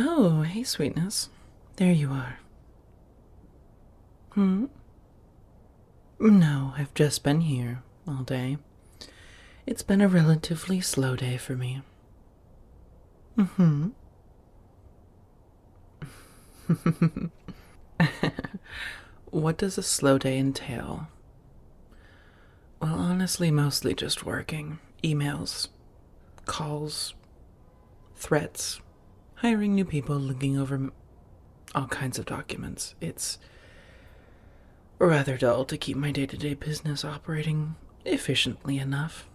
Oh, hey, sweetness. There you are. Hmm? No, I've just been here all day. It's been a relatively slow day for me. Mm-hmm. What does a slow day entail? Well, honestly, mostly just working. Emails, calls, threats, hiring new people, looking over all kinds of documents. It's rather dull to keep my day-to-day business operating efficiently enough.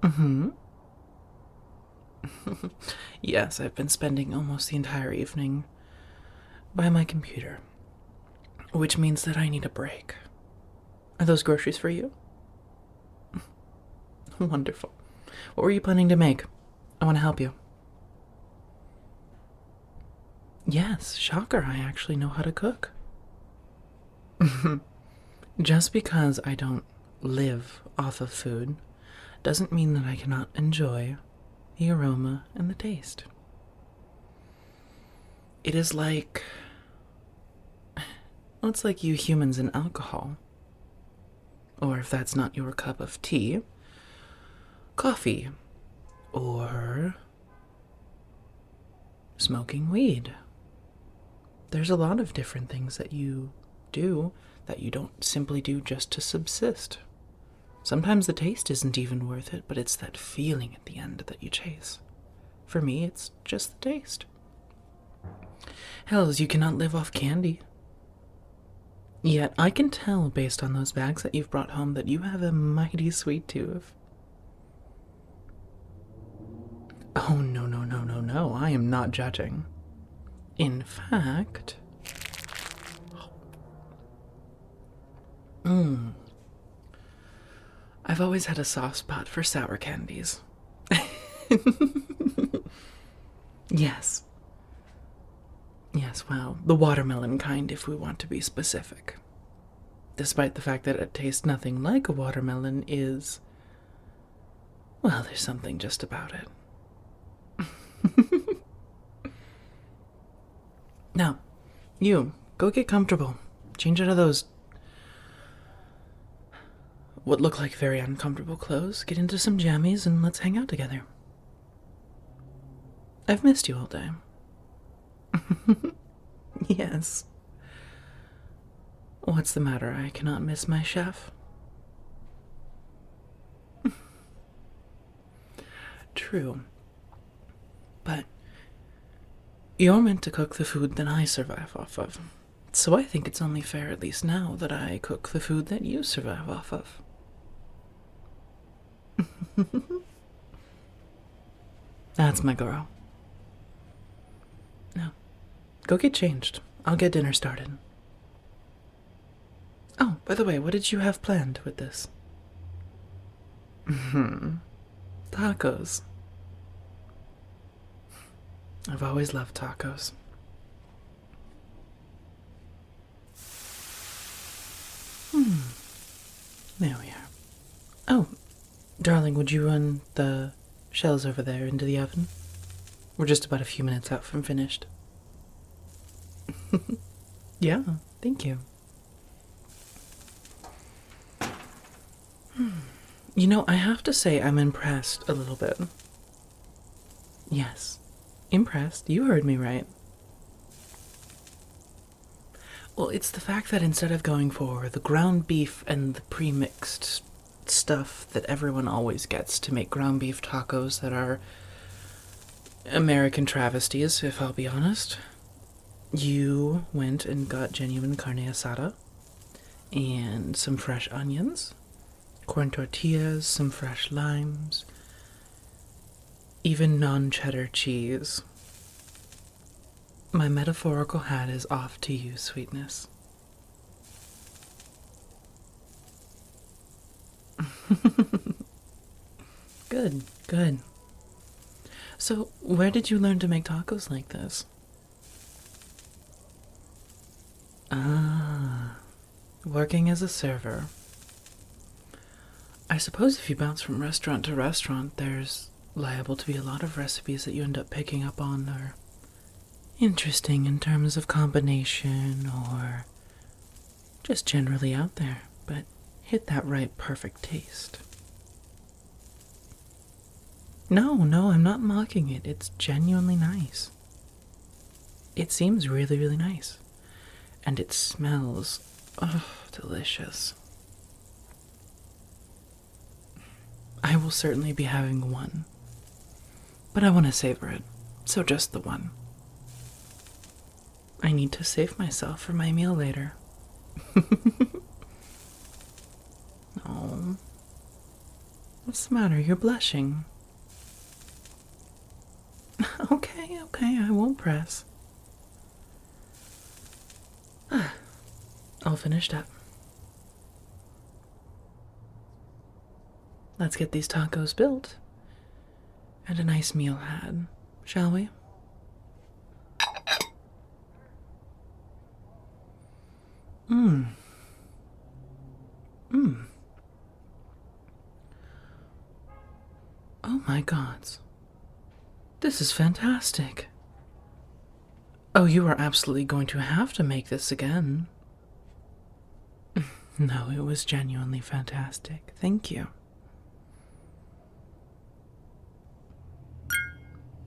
Mm-hmm. Yes, I've been spending almost the entire evening by my computer, which means that I need a break. Are those groceries for you? Wonderful. What were you planning to make? I want to help you. Yes, shocker, I actually know how to cook. Just because I don't live off of food doesn't mean that I cannot enjoy the aroma and the taste. It is like. Well, it's like you humans and alcohol. Or if that's not your cup of tea, coffee. Or smoking weed. There's a lot of different things that you do that you don't simply do just to subsist. Sometimes the taste isn't even worth it, but it's that feeling at the end that you chase. For me, it's just the taste. Hells, you cannot live off candy. Yet I can tell based on those bags that you've brought home that you have a mighty sweet tooth. Oh, no, no, no, no, no. I am not judging. In fact. I've always had a soft spot for sour candies. Yes. Yes, well, the watermelon kind, if we want to be specific. Despite the fact that it tastes nothing like a watermelon, is. Well, there's something just about it. Now, you, go get comfortable. Change out of those. What look like very uncomfortable clothes. Get into some jammies and let's hang out together. I've missed you all day. Yes. What's the matter? I cannot miss my chef. True. But you're meant to cook the food that I survive off of. So I think it's only fair, at least now, that I cook the food that you survive off of. That's my girl. Now, go get changed. I'll get dinner started. Oh, by the way, what did you have planned with this? Tacos. I've always loved tacos. There we are. Oh, darling, would you run the shells over there into the oven? We're just about a few minutes out from finished. Yeah, thank you. You know, I have to say I'm impressed a little bit. Yes, impressed. You heard me right. Well, it's the fact that instead of going for the ground beef and the pre-mixed stuff that everyone always gets to make ground beef tacos that are American travesties, if I'll be honest, you went and got genuine carne asada and some fresh onions, corn tortillas, some fresh limes, even non-cheddar cheese. My metaphorical hat is off to you, sweetness. Good, good. So, where did you learn to make tacos like this? Ah, working as a server. I suppose if you bounce from restaurant to restaurant, there's liable to be a lot of recipes that you end up picking up on are interesting in terms of combination or just generally out there, but hit that right perfect taste. No, I'm not mocking it. It's genuinely nice. It seems really, really nice. And it smells, oh, delicious. I will certainly be having one, but I want to savor it, so just the one. I need to save myself for my meal later. Oh, what's the matter? You're blushing. Okay, I won't press. All finished up. Let's get these tacos built and a nice meal had, shall we? Mmm. Mmm. Oh my gods. This is fantastic. Oh, you are absolutely going to have to make this again. No, it was genuinely fantastic. Thank you.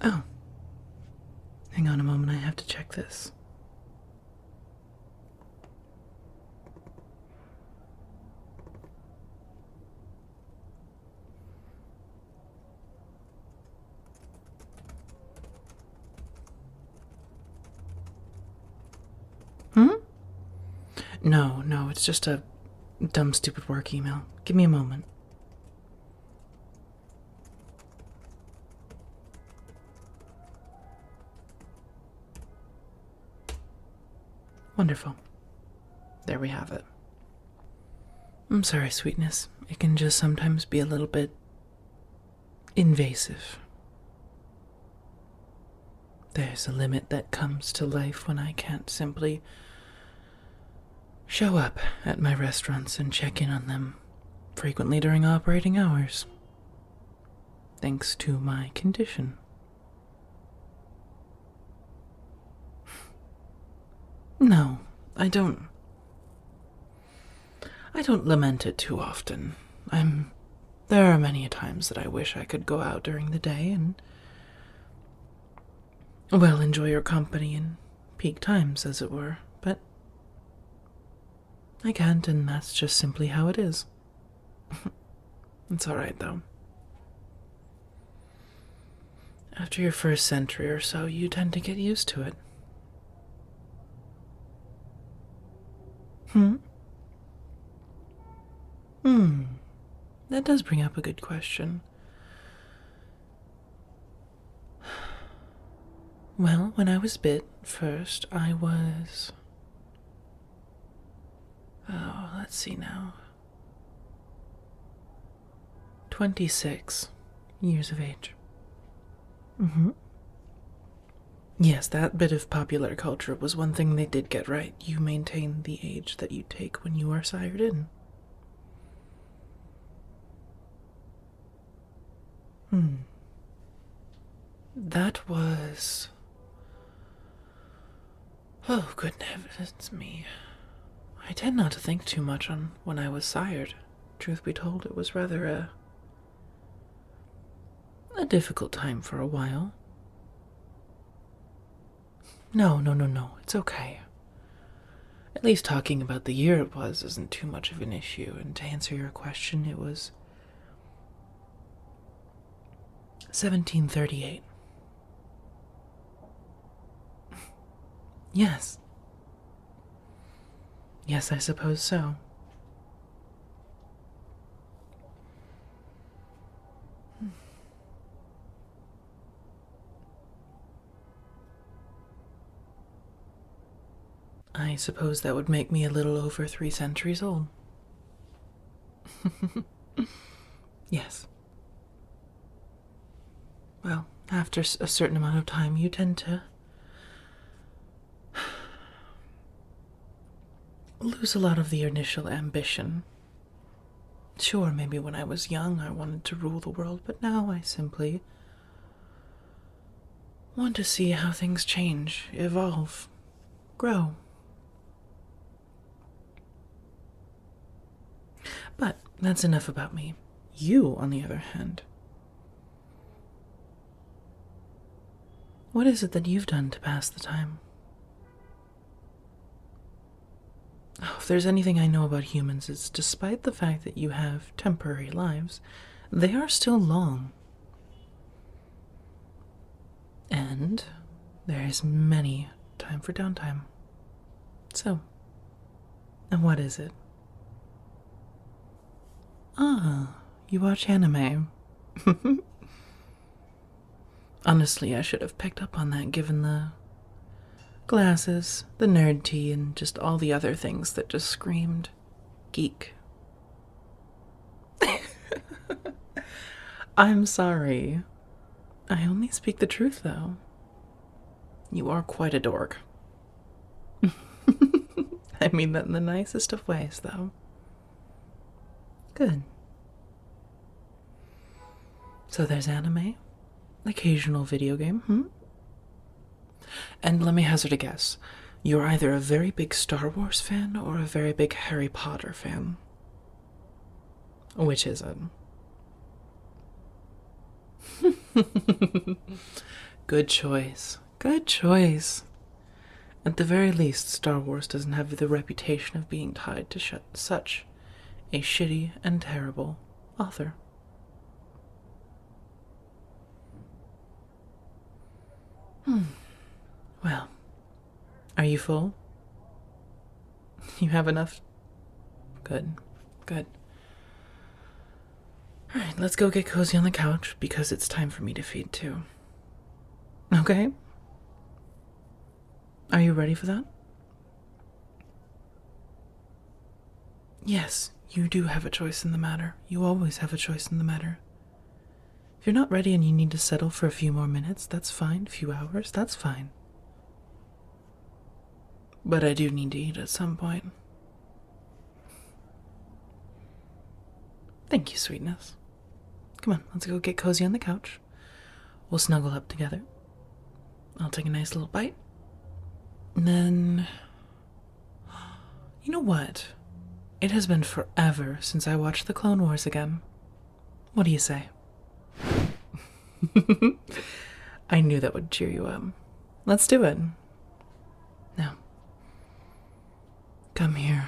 Oh. Hang on a moment, I have to check this. Hmm? No, it's just a dumb, stupid work email. Give me a moment. Wonderful. There we have it. I'm sorry, sweetness. It can just sometimes be a little bit invasive. There's a limit that comes to life when I can't simply show up at my restaurants and check in on them frequently during operating hours, thanks to my condition. No, I don't lament it too often. There are many times that I wish I could go out during the day and, well, enjoy your company in peak times, as it were, but I can't, and that's just simply how it is. It's alright, though. After your first century or so, you tend to get used to it. That does bring up a good question. Well, when I was bit first, I was... Oh, let's see now. 26 years of age. Yes, that bit of popular culture was one thing they did get right. You maintain the age that you take when you are sired in. That was... Oh, good heavens me. I tend not to think too much on when I was sired. Truth be told, it was rather a difficult time for a while. No, it's okay. At least talking about the year it was isn't too much of an issue, and to answer your question, it was 1738. Yes. Yes, I suppose so. I suppose that would make me a little over 3 centuries old. Yes. Well, after a certain amount of time, you tend to lose a lot of the initial ambition. Sure, maybe when I was young I wanted to rule the world, but now I simply want to see how things change, evolve, grow. But that's enough about me. You, on the other hand, what is it that you've done to pass the time? Oh, if there's anything I know about humans, it's despite the fact that you have temporary lives, they are still long. And there is many time for downtime. So, and what is it? Ah, you watch anime. Honestly, I should have picked up on that given the glasses, the nerd tee, and just all the other things that just screamed geek. I'm sorry. I only speak the truth, though. You are quite a dork. I mean that in the nicest of ways, though. Good. So there's anime, occasional video game, And let me hazard a guess. You're either a very big Star Wars fan or a very big Harry Potter fan. Which is it? Good choice. Good choice. At the very least, Star Wars doesn't have the reputation of being tied to such a shitty and terrible author. Well, are you full? You have enough? Good, good. Alright, let's go get cozy on the couch because it's time for me to feed too. Okay? Are you ready for that? Yes, you do have a choice in the matter. You always have a choice in the matter. If you're not ready and you need to settle for a few more minutes, that's fine. A few hours, that's fine. But I do need to eat at some point. Thank you, sweetness. Come on, let's go get cozy on the couch. We'll snuggle up together. I'll take a nice little bite. And then... You know what? It has been forever since I watched the Clone Wars again. What do you say? I knew that would cheer you up. Let's do it. Now, come here.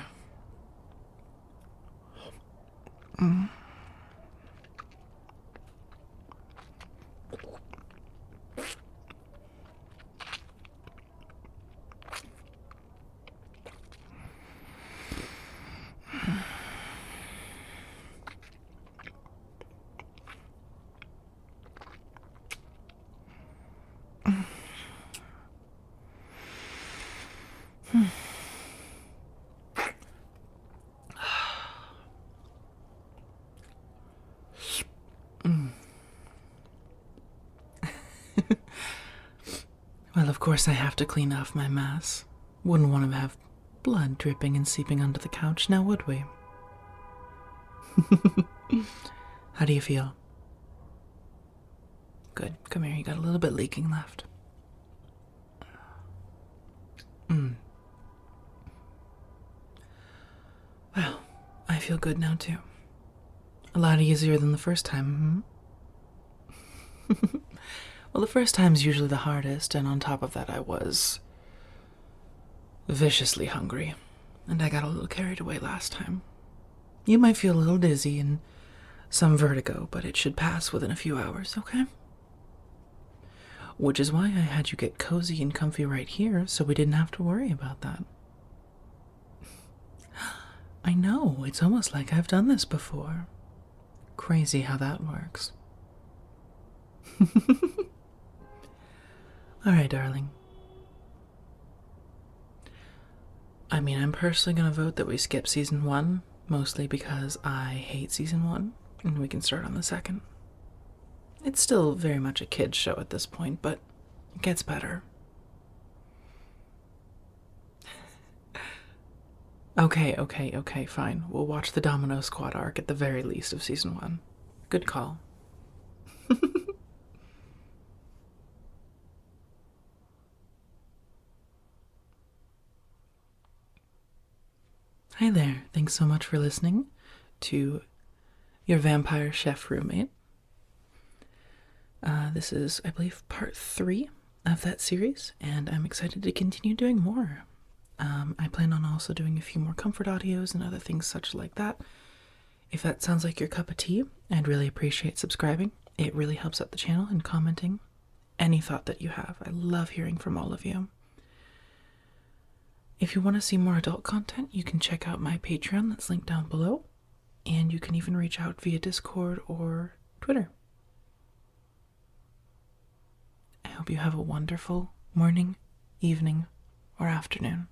Well, of course I have to clean off my mess. Wouldn't want to have blood dripping and seeping onto the couch, now would we? How do you feel? Good. Come here, you got a little bit leaking left. Well, I feel good now too. A lot easier than the first time, Well, the first time's usually the hardest, and on top of that I was viciously hungry, and I got a little carried away last time. You might feel a little dizzy and some vertigo, but it should pass within a few hours, okay? Which is why I had you get cozy and comfy right here, so we didn't have to worry about that. I know, it's almost like I've done this before. Crazy how that works. Alright, darling. I mean, I'm personally gonna vote that we skip season 1, mostly because I hate season 1, and we can start on the second. It's still very much a kid's show at this point, but it gets better. Okay, fine. We'll watch the Domino Squad arc at the very least of season 1. Good call. Hi there. Thanks so much for listening to your vampire chef roommate. This is, I believe, part 3 of that series, and I'm excited to continue doing more. I plan on also doing a few more comfort audios and other things such like that. If that sounds like your cup of tea, I'd really appreciate subscribing. It really helps out the channel, and commenting any thought that you have. I love hearing from all of you. If you want to see more adult content, you can check out my Patreon that's linked down below, and you can even reach out via Discord or Twitter. I hope you have a wonderful morning, evening, or afternoon.